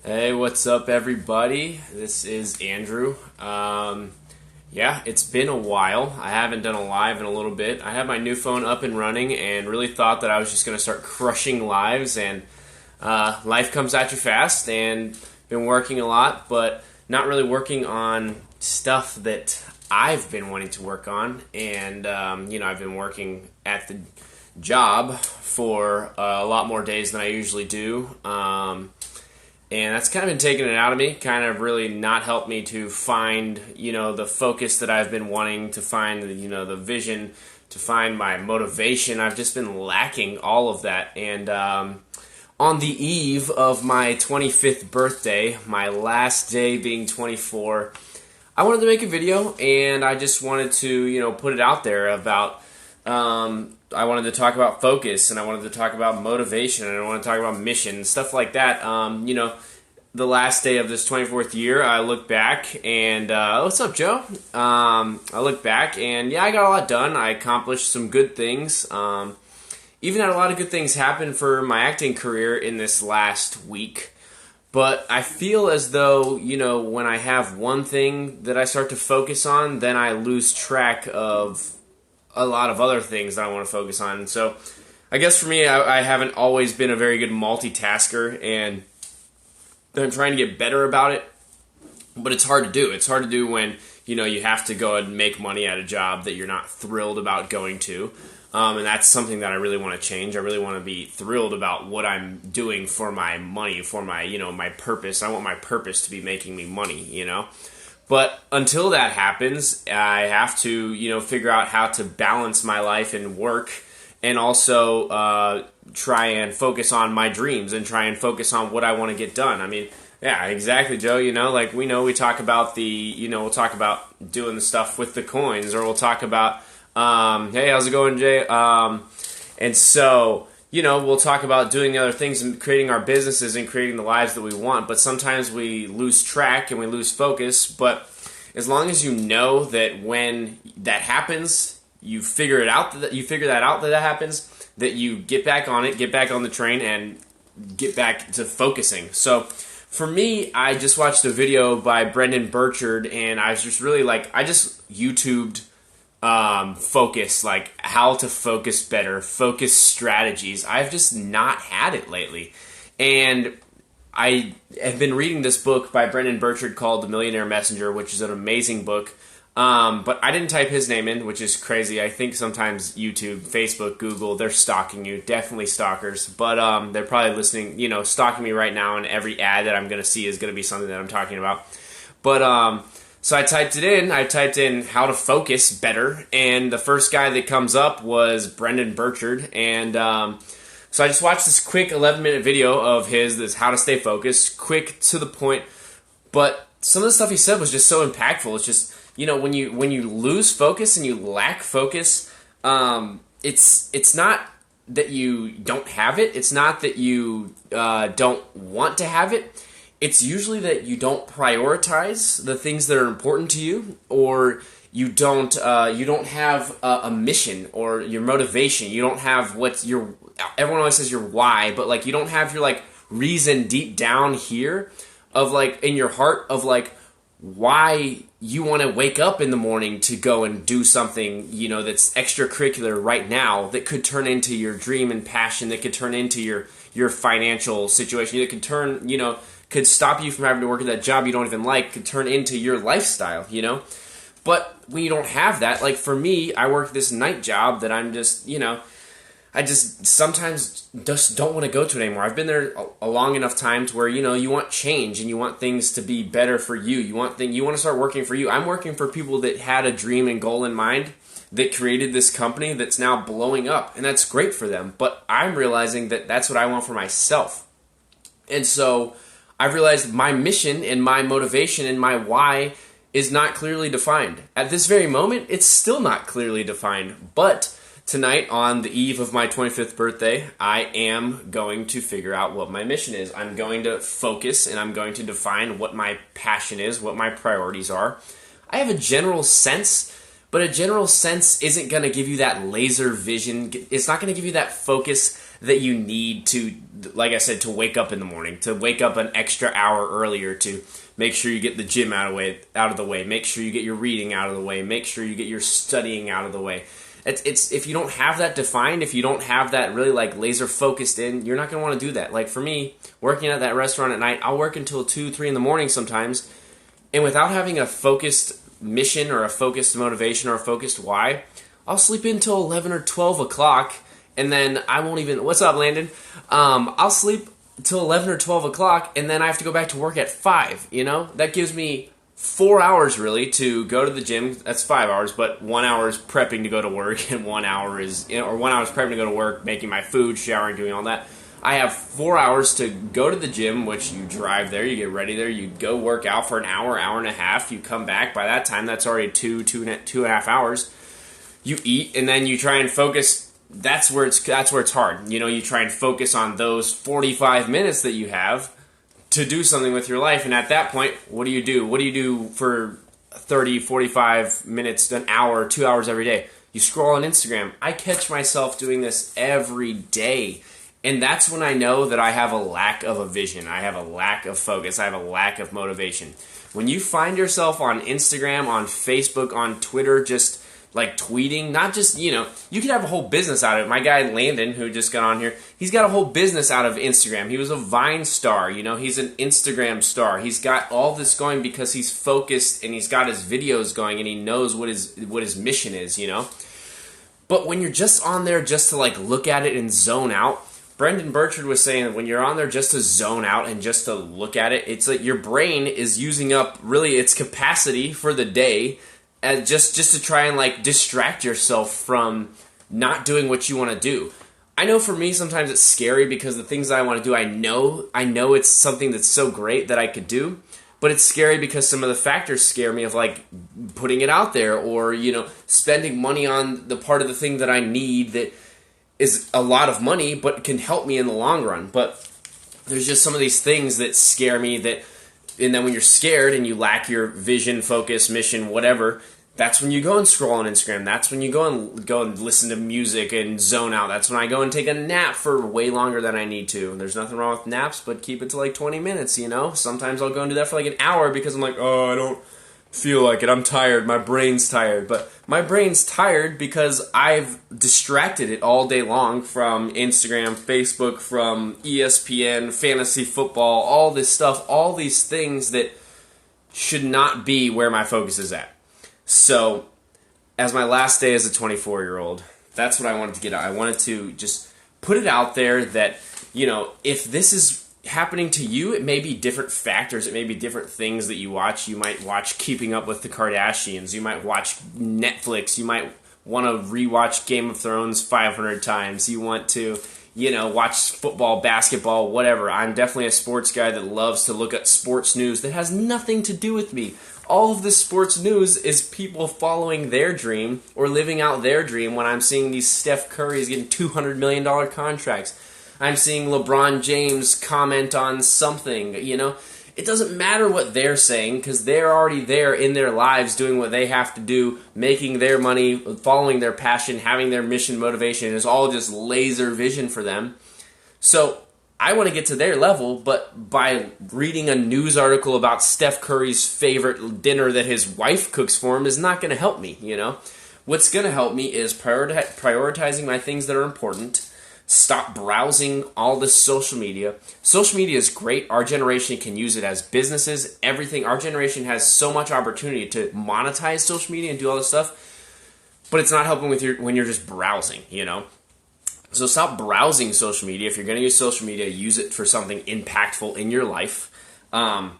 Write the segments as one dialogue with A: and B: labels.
A: Hey, what's up, everybody? This is Andrew. Yeah, it's been a while. I haven't done a live in a little bit. I have my new phone up and running and really thought that I was just going to start crushing lives, and life comes at you fast, and been working a lot, but not really working on stuff that I've been wanting to work on. And, I've been working at the job for a lot more days than I usually do. And that's kind of been taking it out of me, kind of really not helped me to find, the focus that I've been wanting to find, the vision, to find my motivation. I've just been lacking all of that. And on the eve of my 25th birthday, my last day being 24, I wanted to make a video, and I just wanted to, put it out there about I wanted to talk about focus, and I wanted to talk about motivation, and I want to talk about mission, stuff like that. The last day of this 24th year, I look back and, what's up, Joe? I look back and, yeah, I got a lot done. I accomplished some good things. Even had a lot of good things happen for my acting career in this last week. But I feel as though, when I have one thing that I start to focus on, then I lose track of a lot of other things that I want to focus on. And so I guess for me, I haven't always been a very good multitasker, and I'm trying to get better about it, but it's hard to do. It's hard to do when, you have to go and make money at a job that you're not thrilled about going to. And that's something that I really want to change. I really want to be thrilled about what I'm doing for my money, for my, my purpose. I want my purpose to be making me money, But until that happens, I have to, figure out how to balance my life and work, and also try and focus on my dreams and try and focus on what I want to get done. I mean, yeah, exactly, Joe. We talk about we'll talk about doing the stuff with the coins, or we'll talk about, hey, how's it going, Jay? And so, we'll talk about doing the other things and creating our businesses and creating the lives that we want. But sometimes we lose track and we lose focus. But as long as you know that when that happens, you figure that out that happens, that you get back on it, get back on the train, and get back to focusing. So for me, I just watched a video by Brendan Burchard, and I was just really I just YouTubed focus, like how to focus better, focus strategies. I've just not had it lately. And I have been reading this book by Brendan Burchard called The Millionaire Messenger, which is an amazing book. But I didn't type his name in, which is crazy. I think sometimes YouTube, Facebook, Google, they're stalking you. Definitely stalkers. But they're probably listening, stalking me right now, and every ad that I'm going to see is going to be something that I'm talking about. But so I typed it in. I typed in how to focus better, and the first guy that comes up was Brendan Burchard. And so I just watched this quick 11-minute video of his, this how to stay focused, quick, to the point. But some of the stuff he said was just so impactful. It's just, when you lose focus and you lack focus, it's not that you don't have it. It's not that you don't want to have it. It's usually that you don't prioritize the things that are important to you, or you don't have a mission or your motivation. You don't have everyone always says your why, but you don't have your reason deep down here of in your heart of why you want to wake up in the morning to go and do something, that's extracurricular right now, that could turn into your dream and passion, that could turn into your financial situation, that could turn, could stop you from having to work at that job you don't even like, could turn into your lifestyle, But when you don't have that, for me, I work this night job that I'm just, I just sometimes just don't want to go to it anymore. I've been there a long enough time to where, you want change and you want things to be better for you. You want to start working for you. I'm working for people that had a dream and goal in mind, that created this company that's now blowing up, and that's great for them. But I'm realizing that that's what I want for myself. And so I've realized my mission and my motivation and my why is not clearly defined. At this very moment, it's still not clearly defined. But tonight, on the eve of my 25th birthday, I am going to figure out what my mission is. I'm going to focus, and I'm going to define what my passion is, what my priorities are. I have a general sense, but a general sense isn't going to give you that laser vision. It's not going to give you that focus that you need to like I said, to wake up in the morning, to wake up an extra hour earlier, to make sure you get the gym out of the way, make sure you get your reading out of the way, make sure you get your studying out of the way. It's if you don't have that defined, if you don't have that really like laser focused in, you're not going to want to do that. Like for me, working at that restaurant at night, I'll work until 2, 3 in the morning sometimes, and without having a focused mission or a focused motivation or a focused why, I'll sleep until 11 or 12 o'clock, and then I won't even... What's up, Landon? I'll sleep till 11 or 12 o'clock, and then I have to go back to work at 5, you know? That gives me 4 hours, really, to go to the gym. That's 5 hours, but 1 hour is prepping to go to work, and 1 hour is... or 1 hour is prepping to go to work, making my food, showering, doing all that. I have 4 hours to go to the gym, which you drive there, you get ready there, you go work out for an hour, hour and a half, you come back. By that time, that's already two and a half hours. You eat, and then you try and focus. That's where it's hard. You know, you try and focus on those 45 minutes that you have to do something with your life. And at that point, what do you do? What do you do for 30, 45 minutes, an hour, 2 hours every day? You scroll on Instagram. I catch myself doing this every day. And that's when I know that I have a lack of a vision. I have a lack of focus. I have a lack of motivation. When you find yourself on Instagram, on Facebook, on Twitter, just like tweeting, not just, you know, you could have a whole business out of it. My guy Landon, who just got on here, he's got a whole business out of Instagram. He was a Vine star, you know, he's an Instagram star. He's got all this going because he's focused and he's got his videos going and he knows what his mission is, you know. But when you're just on there just to like look at it and zone out, Brendan Burchard was saying that when you're on there just to zone out and just to look at it, it's like your brain is using up really its capacity for the day, and just to try and like distract yourself from not doing what you want to do. I know for me sometimes it's scary because the things that I want to do, I know it's something that's so great that I could do, but it's scary because some of the factors scare me of like putting it out there or, you know, spending money on the part of the thing that I need that is a lot of money but can help me in the long run. But there's just some of these things that scare me that... And then when you're scared and you lack your vision, focus, mission, whatever, that's when you go and scroll on Instagram. That's when you go and listen to music and zone out. That's when I go and take a nap for way longer than I need to. There's nothing wrong with naps, but keep it to like 20 minutes, you know? Sometimes I'll go and do that for like an hour because I'm like, oh, I don't feel like it. I'm tired. My brain's tired. But my brain's tired because I've distracted it all day long from Instagram, Facebook, from ESPN, fantasy football, all this stuff, all these things that should not be where my focus is at. So, as my last day as a 24-year-old, that's what I wanted to get at. I wanted to just put it out there that, you know, if this is happening to you, it may be different factors, it may be different things that you watch. You might watch Keeping Up with the Kardashians, you might watch Netflix, you might want to rewatch Game of Thrones 500 times, you want to, you know, watch football, basketball, whatever. I'm definitely a sports guy that loves to look at sports news that has nothing to do with me. All of this sports news is people following their dream or living out their dream when I'm seeing these Steph Currys getting $200 million contracts. I'm seeing LeBron James comment on something, you know. It doesn't matter what they're saying because they're already there in their lives doing what they have to do, making their money, following their passion, having their mission, motivation. It's all just laser vision for them. So I want to get to their level, but by reading a news article about Steph Curry's favorite dinner that his wife cooks for him is not going to help me, you know. What's going to help me is prioritizing my things that are important. Stop browsing all this social media. Social media is great. Our generation can use it as businesses, everything. Our generation has so much opportunity to monetize social media and do all this stuff, but it's not helping with when you're just browsing, you know? So stop browsing social media. If you're going to use social media, use it for something impactful in your life. And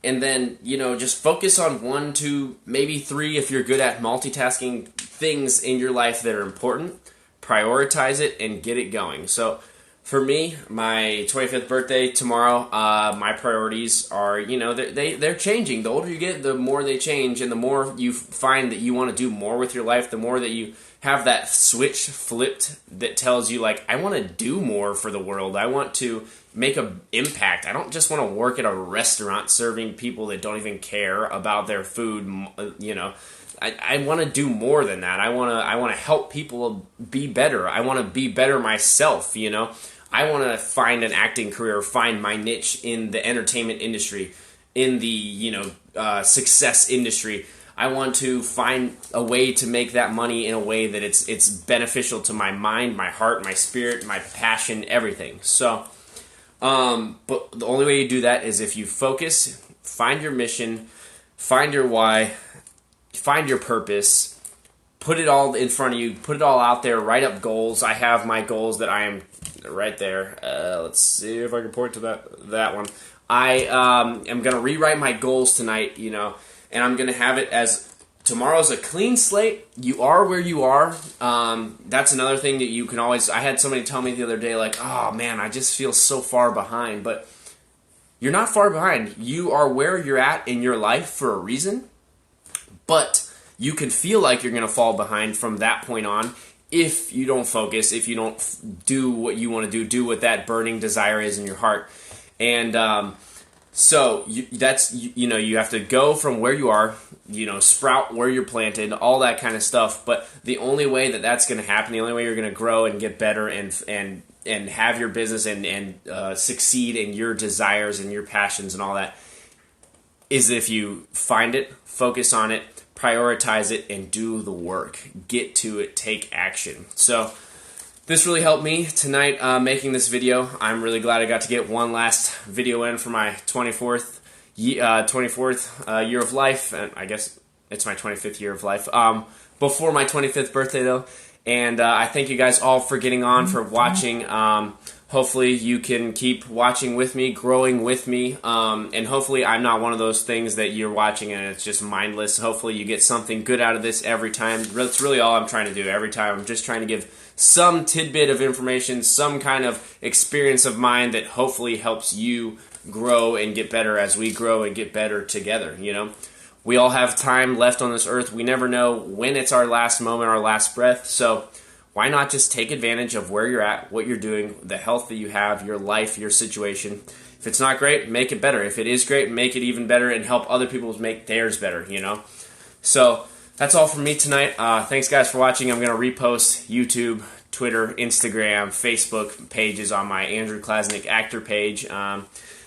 A: then, you know, just focus on 1, 2, maybe 3 if you're good at multitasking things in your life that are important. Prioritize it and get it going. So for me, my 25th birthday tomorrow, my priorities are, you know, they're changing. The older you get, the more they change, and the more you find that you want to do more with your life, the more that you have that switch flipped that tells you, like, I want to do more for the world. I want to make an impact. I don't just want to work at a restaurant serving people that don't even care about their food, you know. I want to do more than that. I want to help people be better. I want to be better myself, you know. I want to find an acting career, find my niche in the entertainment industry, in the success industry. I want to find a way to make that money in a way that it's beneficial to my mind, my heart, my spirit, my passion, everything. So, but the only way you do that is if you focus, find your mission, find your why, find your purpose, put it all in front of you, put it all out there, write up goals. I have my goals that I am right there. Let's see if I can point to that one. I am going to rewrite my goals tonight, and I'm going to have it as tomorrow's a clean slate. You are where you are. That's another thing that you can always... I had somebody tell me the other day, like, oh, man, I just feel so far behind. But you're not far behind. You are where you're at in your life for a reason. But you can feel like you're going to fall behind from that point on if you don't focus, if you don't do what you want to do what that burning desire is in your heart. And so you have to go from where you are, sprout where you're planted, all that kind of stuff. But the only way that that's going to happen, the only way you're going to grow and get better and have your business and succeed in your desires and your passions and all that, is if you find it, focus on it, prioritize it, and do the work. Get to it, take action. So this really helped me tonight making this video. I'm really glad I got to get one last video in for my 24th year of life. And I guess it's my 25th year of life. Before my 25th birthday, though. And I thank you guys all for getting on, for watching. Hopefully you can keep watching with me, growing with me, and hopefully I'm not one of those things that you're watching and it's just mindless. Hopefully you get something good out of this every time. That's really all I'm trying to do every time. I'm just trying to give some tidbit of information, some kind of experience of mine that hopefully helps you grow and get better as we grow and get better together, We all have time left on this earth. We never know when it's our last moment, our last breath, so why not just take advantage of where you're at, what you're doing, the health that you have, your life, your situation. If it's not great, make it better. If it is great, make it even better and help other people make theirs better, So that's all from me tonight. Thanks, guys, for watching. I'm going to repost YouTube, Twitter, Instagram, Facebook pages on my Andrew Klasnick actor page.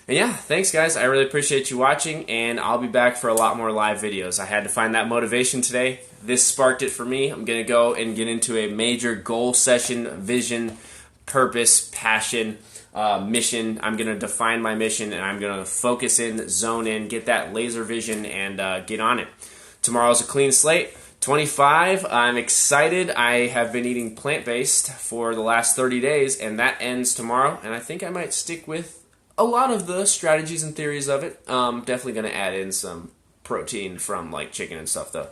A: And yeah, thanks, guys. I really appreciate you watching, and I'll be back for a lot more live videos. I had to find that motivation today. This sparked it for me. I'm going to go and get into a major goal session, vision, purpose, passion, mission. I'm going to define my mission, and I'm going to focus in, zone in, get that laser vision, and get on it. Tomorrow's a clean slate. 25. I'm excited. I have been eating plant-based for the last 30 days, and that ends tomorrow, and I think I might stick with a lot of the strategies and theories of it. Definitely going to add in some protein from like chicken and stuff though.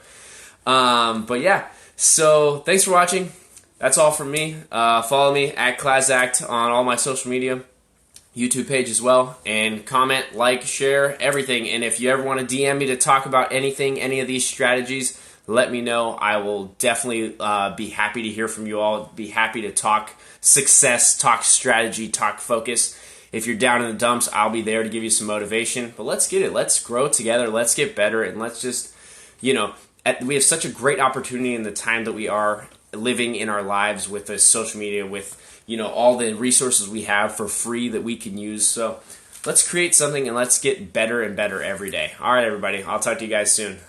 A: But yeah, so thanks for watching. That's all from me. Follow me at Klasact on all my social media, YouTube page as well, and comment, like, share, everything. And if you ever want to DM me to talk about anything, any of these strategies, let me know. I will definitely be happy to hear from you all. Be happy to talk success, talk strategy, talk focus. If you're down in the dumps, I'll be there to give you some motivation. But let's get it. Let's grow together. Let's get better. And let's just, we have such a great opportunity in the time that we are living in our lives with this social media, with, all the resources we have for free that we can use. So let's create something and let's get better and better every day. All right, everybody. I'll talk to you guys soon.